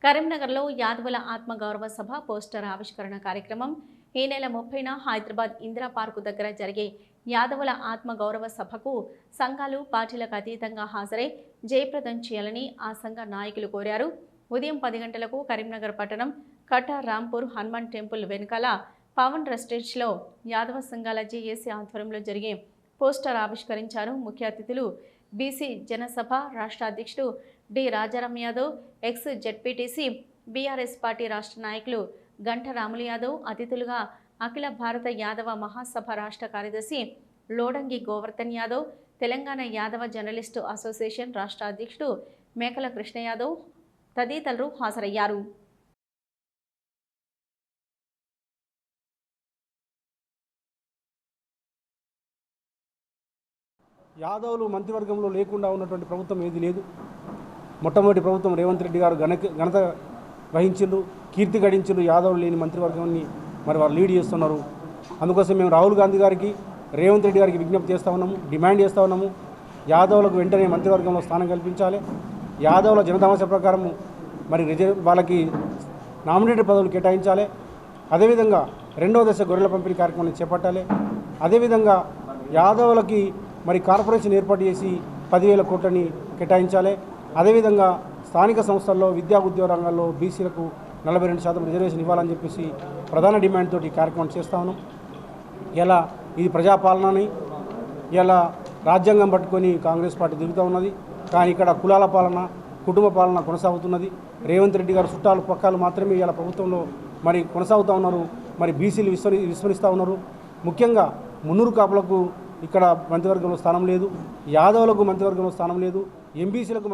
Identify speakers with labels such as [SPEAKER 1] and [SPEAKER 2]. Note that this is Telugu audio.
[SPEAKER 1] కరీంనగర్లో యాదవుల ఆత్మగౌరవ సభ పోస్టర్ ఆవిష్కరణ కార్యక్రమం ఈ నెల 30న హైదరాబాద్ ఇందిరా పార్కు దగ్గర జరిగే యాదవుల ఆత్మగౌరవ సభకు సంఘాలు పార్టీలకు అతీతంగా హాజరై జయప్రదం చేయాలని ఆ సంఘ నాయకులు కోరారు. ఉదయం 10 గంటలకు కరీంనగర్ పట్టణం కటా రాంపూర్ హనుమాన్ టెంపుల్ వెనుకాల పవన్ రెస్టేజ్లో యాదవ సంఘాల జేఏసీ ఆధ్వర్యంలో జరిగే పోస్టర్ ఆవిష్కరించారు. ముఖ్య అతిథులు బీసీ జనసభ రాష్ట్ర అధ్యక్షుడు D Rajaram Yadav, ex ZPTC BRS party రాష్ట్ర నాయకులు గంట రాములు యాదవ్, అతిథులుగా అఖిల భారత యాదవ మహాసభ రాష్ట్ర కార్యదర్శి లోడంగి గోవర్ధన్ యాదవ్, తెలంగాణ యాదవ జర్నలిస్టు అసోసియేషన్ రాష్ట్ర అధ్యక్షుడు మేకల కృష్ణ యాదవ్ తదితరులు హాజరయ్యారు.
[SPEAKER 2] యాదవులు మంత్రివర్గంలో లేకుండా ఉన్నటువంటి ప్రభుత్వం ఏది లేదు. మొట్టమొదటి ప్రభుత్వం రేవంత్ రెడ్డి గారు ఘనత వహించిండ్రు, కీర్తి గడించిండ్రు. యాదవులు లేని మంత్రివర్గాన్ని మరి వారు లీడ్ చేస్తున్నారు. అందుకోసం మేము రాహుల్ గాంధీ గారికి, రేవంత్ రెడ్డి గారికి విజ్ఞప్తి చేస్తూ ఉన్నాము, డిమాండ్ చేస్తూ ఉన్నాము. యాదవులకు వెంటనే మంత్రివర్గంలో స్థానం కల్పించాలి. యాదవుల జనతామస ప్రకారం మరి వాళ్ళకి నామినేటెడ్ పదవులు కేటాయించాలి. అదేవిధంగా రెండవ దశ గొర్రెల పంపిణీ కార్యక్రమాన్ని చేపట్టాలి. అదేవిధంగా యాదవులకి మరి కార్పొరేషన్ ఏర్పాటు చేసి 10,000 కోట్లని కేటాయించాలి. అదేవిధంగా స్థానిక సంస్థల్లో విద్యా ఉద్యోగ రంగాల్లో బీసీలకు 42% రిజర్వేషన్ ఇవ్వాలని చెప్పేసి ప్రధాన డిమాండ్ తోటి ఈ కార్యక్రమం చేస్తా ఉన్నాం. ఇలా ఇది ప్రజాపాలనని ఇలా రాజ్యాంగం పట్టుకొని కాంగ్రెస్ పార్టీ తిరుగుతూ ఉన్నది. కానీ ఇక్కడ కులాల పాలన, కుటుంబ పాలన కొనసాగుతున్నది. రేవంత్ రెడ్డి గారు చుట్టాలు పక్కాలు మాత్రమే ఇలా ప్రభుత్వంలో మరి కొనసాగుతూ ఉన్నారు. మరి బీసీలు విస్మరిస్తూ ఉన్నారు. ముఖ్యంగా మున్నూరు కాపులకు ఇక్కడ మంత్రివర్గంలో స్థానం లేదు, యాదవులకు మంత్రివర్గంలో స్థానం లేదు, ఎంబీసీలకు